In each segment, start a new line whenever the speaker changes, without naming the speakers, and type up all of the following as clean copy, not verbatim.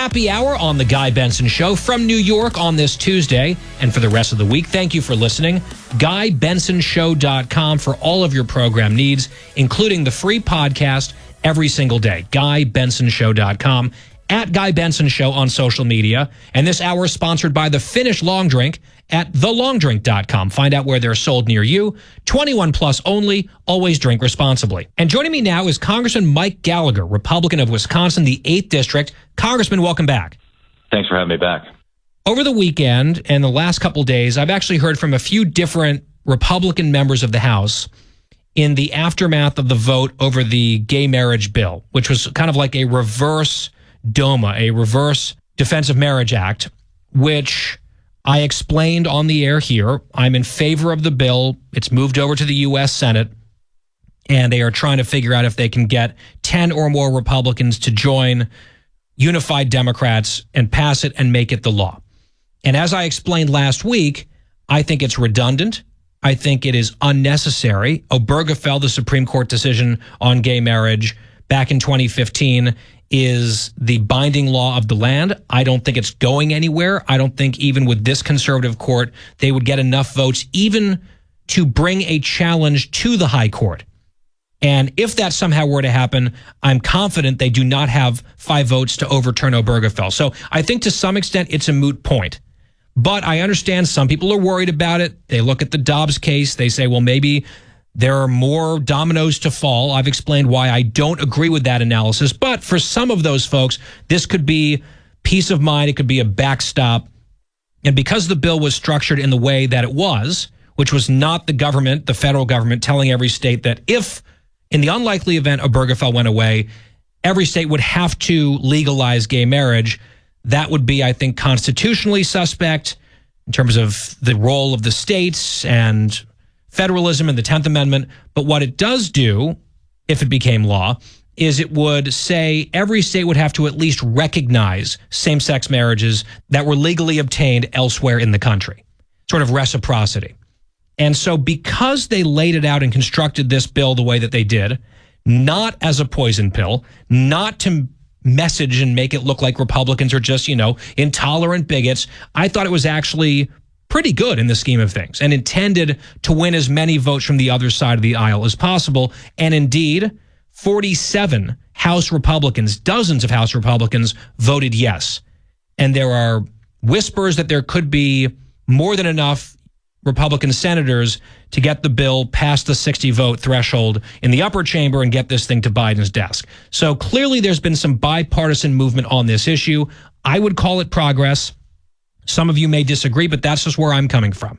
happy hour on The Guy Benson Show from New York on this Tuesday and for the rest of the week. Thank you for listening. GuyBensonShow.com for all of your program needs, including the free podcast every single day. GuyBensonShow.com, at Guy Benson Show on social media. And this hour is sponsored by the Finnish Long Drink at thelongdrink.com. Find out where they're sold near you. 21 plus only. Always drink responsibly. And joining me now is Congressman Mike Gallagher, Republican of Wisconsin, the 8th District. Congressman, welcome back.
Thanks for having me back.
Over the weekend and the last couple days, I've actually heard from a few different Republican members of the House in the aftermath of the vote over the gay marriage bill, which was kind of like a reverse DOMA, a reverse Defensive Marriage Act, which I explained on the air here. I'm in favor of the bill. It's moved over to the U.S. Senate, and they are trying to figure out if they can get 10 or more Republicans to join unified Democrats and pass it and make it the law. And as I explained last week, I think it's redundant. I think it is unnecessary. Obergefell, the Supreme Court decision on gay marriage back in 2015, is the binding law of the land. I don't think it's going anywhere. I don't think even with this conservative court, they would get enough votes even to bring a challenge to the high court. And if that somehow were to happen, I'm confident they do not have 5 votes to overturn Obergefell. So I think to some extent it's a moot point. But I understand some people are worried about it. They look at the Dobbs case. They say, well, maybe there are more dominoes to fall. I've explained why I don't agree with that analysis. But for some of those folks, this could be peace of mind. It could be a backstop. And because the bill was structured in the way that it was, which was not the government, the federal government, telling every state that if, in the unlikely event Obergefell went away, every state would have to legalize gay marriage, that would be, I think, constitutionally suspect in terms of the role of the states and federalism and the 10th Amendment. But what it does do, if it became law, is it would say every state would have to at least recognize same-sex marriages that were legally obtained elsewhere in the country, sort of reciprocity. And so because they laid it out and constructed this bill the way that they did, not as a poison pill, not to message and make it look like Republicans are just, intolerant bigots, I thought it was actually pretty good in the scheme of things and intended to win as many votes from the other side of the aisle as possible. And indeed, 47 House Republicans, dozens of House Republicans voted yes. And there are whispers that there could be more than enough Republican senators to get the bill past the 60-vote threshold in the upper chamber and get this thing to Biden's desk. So clearly there's been some bipartisan movement on this issue. I would call it progress. Some of you may disagree, but that's just where I'm coming from.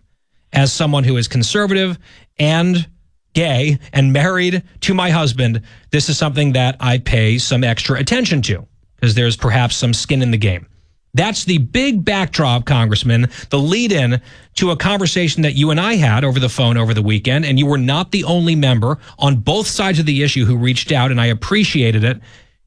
As someone who is conservative and gay and married to my husband, this is something that I pay some extra attention to because there's perhaps some skin in the game. That's the big backdrop, Congressman, the lead-in to a conversation that you and I had over the phone over the weekend, and you were not the only member on both sides of the issue who reached out, and I appreciated it.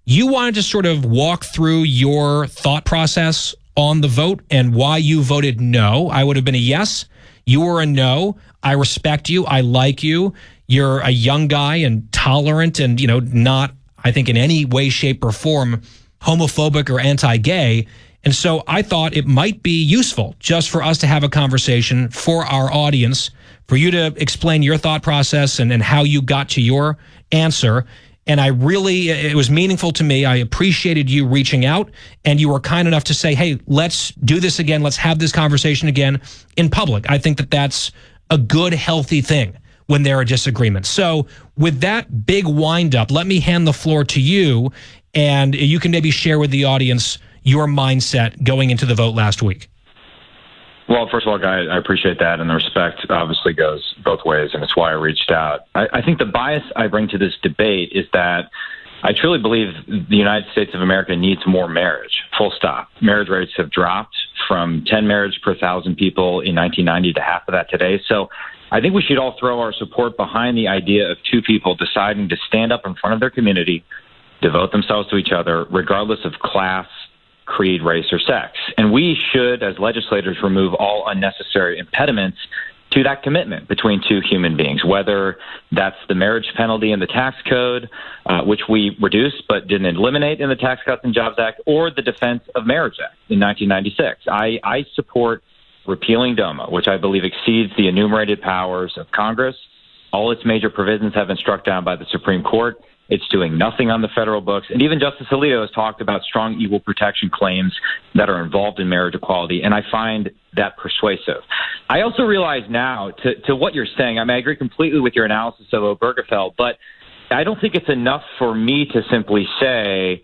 You wanted to sort of walk through your thought process on the vote and why you voted no. I would have been a yes. You were a no. I respect you. I like you. You're a young guy and tolerant and, not, I think, in any way, shape, or form homophobic or anti-gay. And so I thought it might be useful just for us to have a conversation for our audience, for you to explain your thought process and how you got to your answer. And it was meaningful to me. I appreciated you reaching out, and you were kind enough to say, hey, let's do this again. Let's have this conversation again in public. I think that that's a good, healthy thing when there are disagreements. So with that big windup, let me hand the floor to you, and you can maybe share with the audience your mindset going into the vote last week.
Well, first of all, Guy, I appreciate that, and the respect obviously goes both ways, and it's why I reached out. I think the bias I bring to this debate is that I truly believe the United States of America needs more marriage, full stop. Marriage rates have dropped from 10 marriages per 1,000 people in 1990 to half of that today. So I think we should all throw our support behind the idea of two people deciding to stand up in front of their community, devote themselves to each other, regardless of class, creed, race, or sex. And we should, as legislators, remove all unnecessary impediments to that commitment between two human beings, whether that's the marriage penalty in the tax code, which we reduced but didn't eliminate in the Tax Cuts and Jobs Act, or the Defense of Marriage Act in 1996. I support repealing DOMA, which I believe exceeds the enumerated powers of Congress. All its major provisions have been struck down by the Supreme Court. It's doing nothing on the federal books. And even Justice Alito has talked about strong equal protection claims that are involved in marriage equality, and I find that persuasive. I also realize now, to what you're saying, I mean, I agree completely with your analysis of Obergefell, but I don't think it's enough for me to simply say,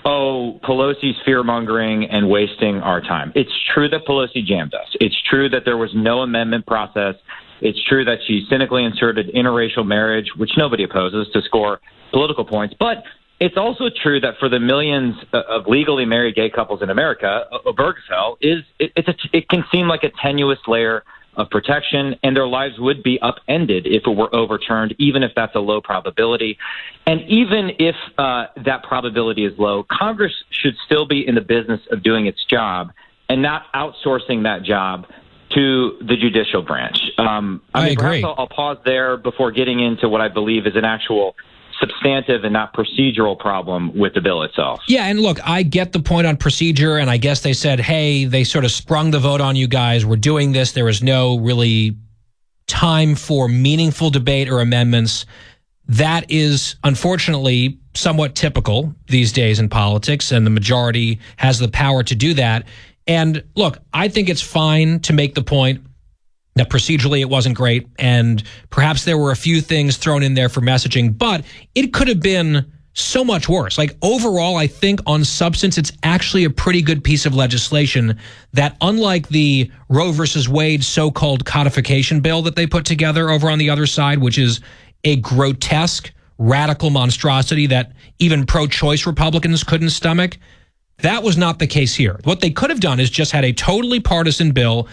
oh, Pelosi's fear-mongering and wasting our time. It's true that Pelosi jammed us. It's true that there was no amendment process. It's true that she cynically inserted interracial marriage, which nobody opposes, to score political points. But it's also true that for the millions of legally married gay couples in America, Obergefell it can seem like a tenuous layer of protection, and their lives would be upended if it were overturned, even if that's a low probability. And even if that probability is low, Congress should still be in the business of doing its job and not outsourcing that job to the judicial branch.
I agree.
Perhaps I'll pause there before getting into what I believe is an actual substantive and not procedural problem with the bill itself.
Yeah, and look, I get the point on procedure, and I guess they said, hey, they sort of sprung the vote on you guys. We're doing this. There was no really time for meaningful debate or amendments. That is, unfortunately, somewhat typical these days in politics, and the majority has the power to do that. And look, I think it's fine to make the point that procedurally it wasn't great, and perhaps there were a few things thrown in there for messaging, but it could have been so much worse. Like, overall, I think on substance, it's actually a pretty good piece of legislation that, unlike the Roe versus Wade so-called codification bill that they put together over on the other side, which is a grotesque, radical monstrosity that even pro-choice Republicans couldn't stomach, that was not the case here. What they could have done is just had a totally partisan bill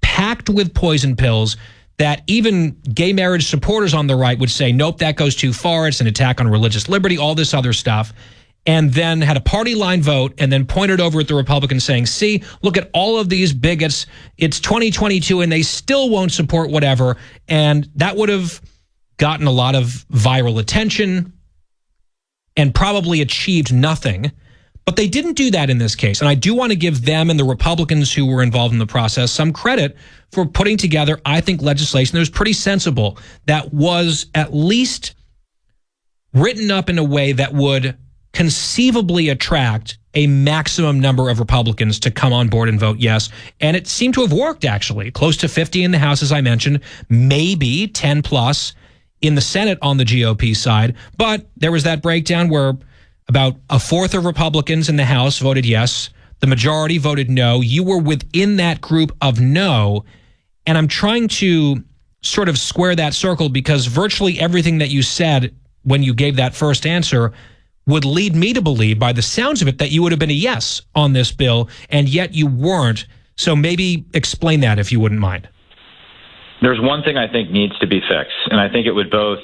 packed with poison pills that even gay marriage supporters on the right would say, nope, that goes too far. It's an attack on religious liberty, all this other stuff. And then had a party line vote and then pointed over at the Republicans saying, see, look at all of these bigots. It's 2022 and they still won't support whatever. And that would have gotten a lot of viral attention and probably achieved nothing. But they didn't do that in this case. And I do want to give them and the Republicans who were involved in the process some credit for putting together, I think, legislation that was pretty sensible, that was at least written up in a way that would conceivably attract a maximum number of Republicans to come on board and vote yes. And it seemed to have worked, actually. Close to 50 in the House, as I mentioned, maybe 10 plus in the Senate on the GOP side. But there was that breakdown where about a fourth of Republicans in the House voted yes. The majority voted no. You were within that group of no. And I'm trying to sort of square that circle because virtually everything that you said when you gave that first answer would lead me to believe, by the sounds of it, that you would have been a yes on this bill, and yet you weren't. So maybe explain that if you wouldn't mind.
There's one thing I think needs to be fixed, and I think it would both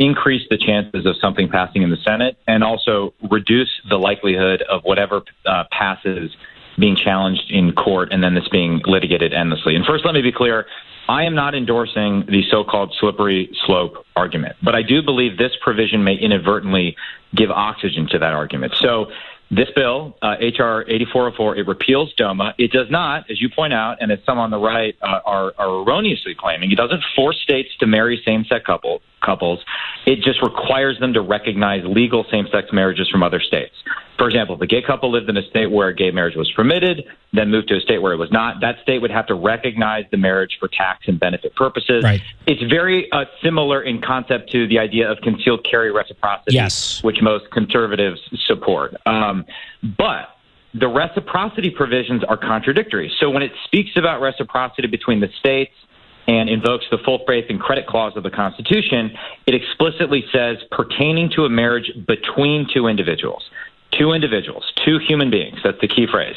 increase the chances of something passing in the Senate and also reduce the likelihood of whatever passes being challenged in court and then this being litigated endlessly. And first, let me be clear. I am not endorsing the so-called slippery slope argument, but I do believe this provision may inadvertently give oxygen to that argument. So this bill, H.R. 8404, it repeals DOMA. It does not, as you point out, and as some on the right are erroneously claiming, it doesn't force states to marry same-sex couples. It just requires them to recognize legal same-sex marriages from other states. For example, if a gay couple lived in a state where gay marriage was permitted, then moved to a state where it was not, that state would have to recognize the marriage for tax and benefit purposes.
Right.
It's very similar in concept to the idea of concealed carry reciprocity,
yes,
which most conservatives support. But the reciprocity provisions are contradictory. So when it speaks about reciprocity between the states and invokes the full faith and credit clause of the Constitution, it explicitly says pertaining to a marriage between two individuals. Two human beings. That's the key phrase.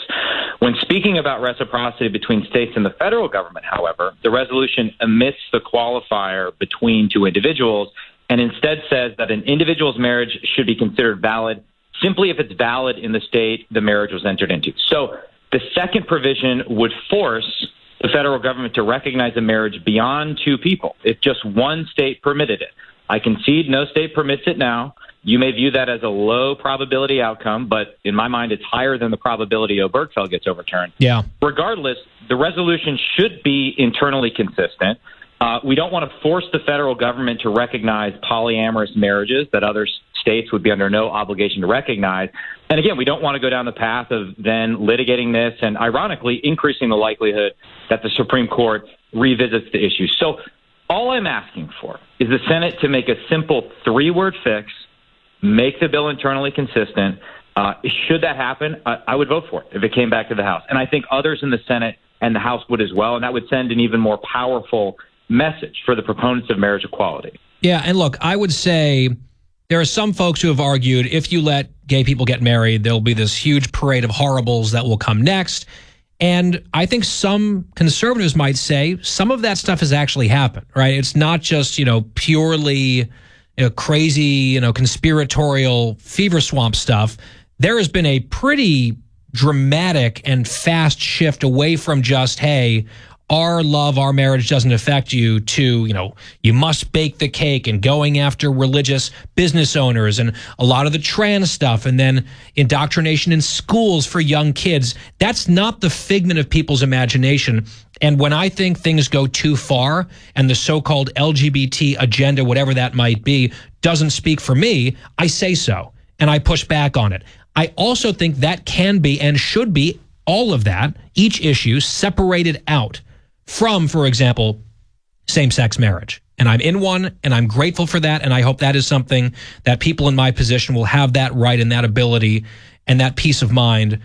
When speaking about reciprocity between states and the federal government, however, the resolution omits the qualifier between two individuals and instead says that an individual's marriage should be considered valid simply if it's valid in the state the marriage was entered into. So the second provision would force the federal government to recognize a marriage beyond two people if just one state permitted it. I concede no state permits it now. You may view that as a low probability outcome, but in my mind, it's higher than the probability Obergefell gets overturned.
Yeah.
Regardless, the resolution should be internally consistent. We don't want to force the federal government to recognize polyamorous marriages that other states would be under no obligation to recognize. And again, we don't want to go down the path of then litigating this and, ironically, increasing the likelihood that the Supreme Court revisits the issue. So all I'm asking for is the Senate to make a simple three-word fix, make the bill internally consistent. Should that happen, I would vote for it if it came back to the House. And I think others in the Senate and the House would as well, and that would send an even more powerful message for the proponents of marriage equality.
Yeah, and look, I would say there are some folks who have argued if you let gay people get married, there'll be this huge parade of horribles that will come next. And I think some conservatives might say some of that stuff has actually happened, right? It's not just, purely crazy, conspiratorial fever swamp stuff. There has been a pretty dramatic and fast shift away from just, hey, our love, our marriage doesn't affect you, to, you must bake the cake, and going after religious business owners and a lot of the trans stuff, and then indoctrination in schools for young kids. That's not the figment of people's imagination. And when I think things go too far and the so-called LGBT agenda, whatever that might be, doesn't speak for me, I say so, and I push back on it. I also think that can be and should be, all of that, each issue, separated out from, for example, same-sex marriage. And I'm in one, and I'm grateful for that, and I hope that is something that people in my position will have that right and that ability and that peace of mind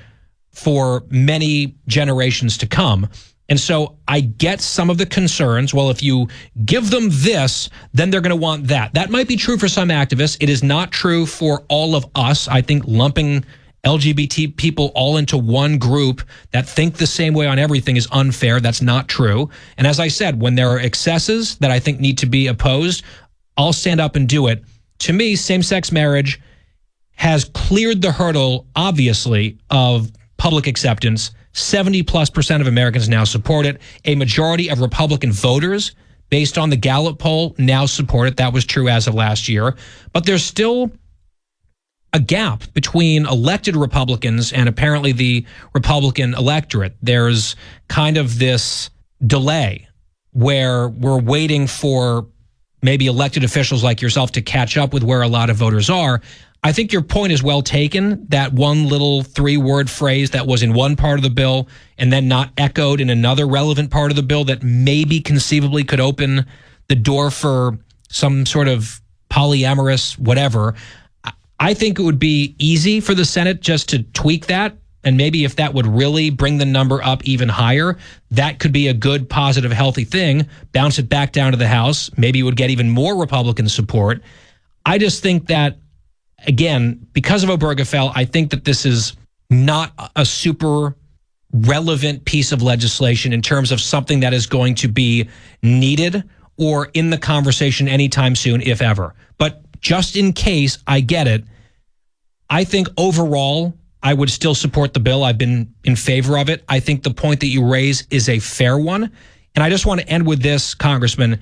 for many generations to come. And so I get some of the concerns. Well, if you give them this, then they're going to want that. That might be true for some activists. It is not true for all of us. I think lumping LGBT people all into one group that think the same way on everything is unfair. That's not true. And as I said, when there are excesses that I think need to be opposed, I'll stand up and do it. To me, same-sex marriage has cleared the hurdle, obviously, of public acceptance. 70+% of Americans now support it. A majority of Republican voters, based on the Gallup poll, now support it. That was true as of last year. But there's still a gap between elected Republicans and apparently the Republican electorate. There's kind of this delay where we're waiting for maybe elected officials like yourself to catch up with where a lot of voters are. I think your point is well taken, that one little three-word phrase that was in one part of the bill and then not echoed in another relevant part of the bill that maybe conceivably could open the door for some sort of polyamorous whatever. I think it would be easy for the Senate just to tweak that, and maybe if that would really bring the number up even higher, that could be a good, positive, healthy thing. Bounce it back down to the House. Maybe it would get even more Republican support. I just think that, again, because of Obergefell, I think that this is not a super relevant piece of legislation in terms of something that is going to be needed or in the conversation anytime soon, if ever. But just in case I get it, I think overall I would still support the bill. I've been in favor of it. I think the point that you raise is a fair one. And I just want to end with this, Congressman,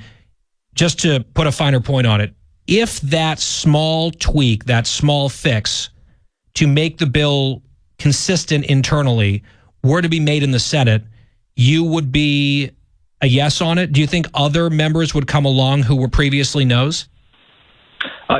just to put a finer point on it. If that small tweak, that small fix to make the bill consistent internally were to be made in the Senate, you would be a yes on it? Do you think other members would come along who were previously no's?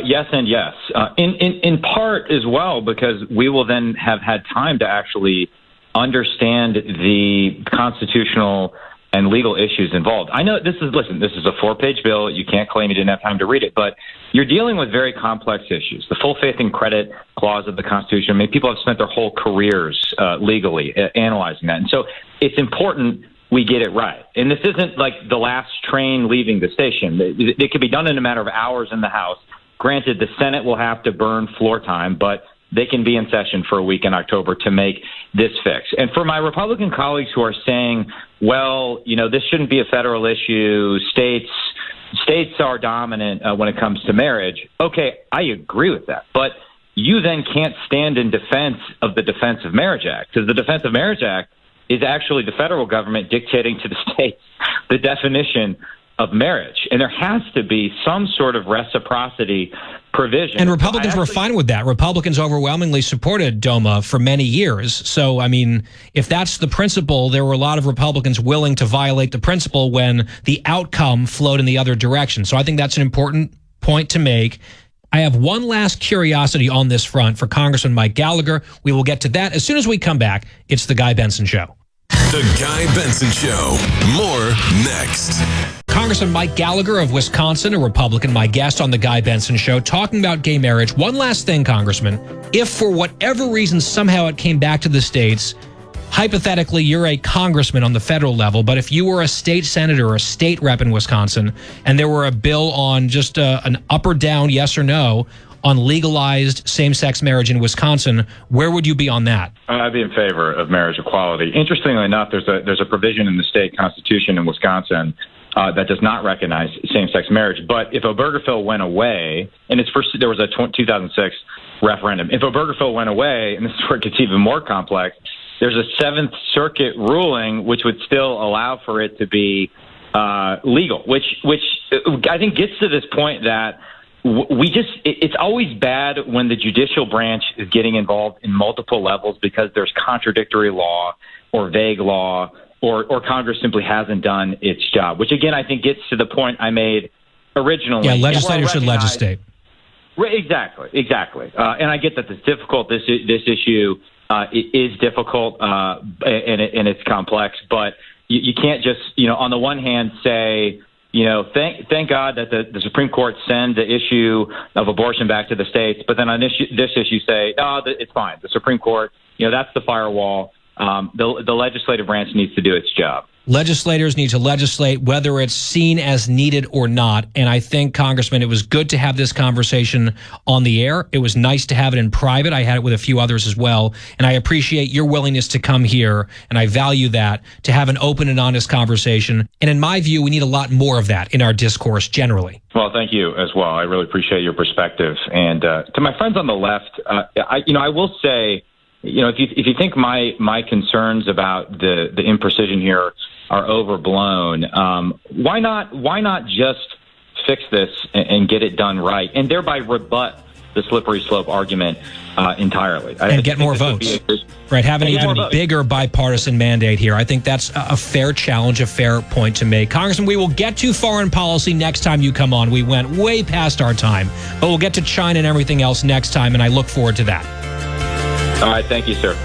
Yes and yes. In part as well, because we will then have had time to actually understand the constitutional and legal issues involved. I know this is a 4-page bill. You can't claim you didn't have time to read it, but you're dealing with very complex issues. The full faith and credit clause of the Constitution. I mean, people have spent their whole careers legally analyzing that. And so it's important we get it right. And this isn't like the last train leaving the station. It can be done in a matter of hours in the House. Granted, the Senate will have to burn floor time, but they can be in session for a week in October to make this fix. And for my Republican colleagues who are saying, well, this shouldn't be a federal issue, states are dominant when it comes to marriage. Okay, I agree with that. But you then can't stand in defense of the Defense of Marriage Act, because the Defense of Marriage Act is actually the federal government dictating to the states the definition of marriage. And there has to be some sort of reciprocity provision.
And Republicans were fine with that. Republicans overwhelmingly supported DOMA for many years. So, I mean, if that's the principle, there were a lot of Republicans willing to violate the principle when the outcome flowed in the other direction. So I think that's an important point to make. I have one last curiosity on this front for Congressman Mike Gallagher. We will get to that as soon as we come back. It's The Guy Benson Show.
The Guy Benson Show. More next.
Congressman Mike Gallagher of Wisconsin, a Republican, my guest on The Guy Benson Show, talking about gay marriage. One last thing, Congressman. If for whatever reason somehow it came back to the states, hypothetically, you're a congressman on the federal level, but if you were a state senator or a state rep in Wisconsin and there were a bill on just an up or down, yes or no, on legalized same-sex marriage in Wisconsin, where would you be on that?
I'd be in favor of marriage equality. Interestingly enough, there's a provision in the state constitution in Wisconsin that does not recognize same-sex marriage. But if Obergefell went away, and there was a 2006 referendum. If Obergefell went away, and this is where it gets even more complex, there's a Seventh Circuit ruling which would still allow for it to be legal, which I think gets to this point that it's always bad when the judicial branch is getting involved in multiple levels because there's contradictory law or vague law or Congress simply hasn't done its job, which again I think gets to the point I made originally.
Yeah, legislators should legislate.
Exactly. And I get that it's difficult. This issue is difficult and it's complex, but you can't just, on the one hand say, thank God that the Supreme Court send the issue of abortion back to the states, but then on this issue say, it's fine. The Supreme Court, that's the firewall. The legislative branch needs to do its job.
Legislators need to legislate whether it's seen as needed or not. And I think, Congressman, it was good to have this conversation on the air. It was nice to have it in private. I had it with a few others as well. And I appreciate your willingness to come here, and I value that, to have an open and honest conversation. And in my view, we need a lot more of that in our discourse generally.
Well, thank you as well. I really appreciate your perspective. And to my friends on the left, I will say, if you think my concerns about the imprecision here are overblown, why not just fix this and get it done right, and thereby rebut the slippery slope argument entirely
and get more votes? Right, have an even bigger bipartisan mandate here. I think that's a fair challenge, a fair point to make. Congressman, we will get to foreign policy next time you come on. We went way past our time, but we'll get to China and everything else next time, and I look forward to that.
All right, thank you, sir.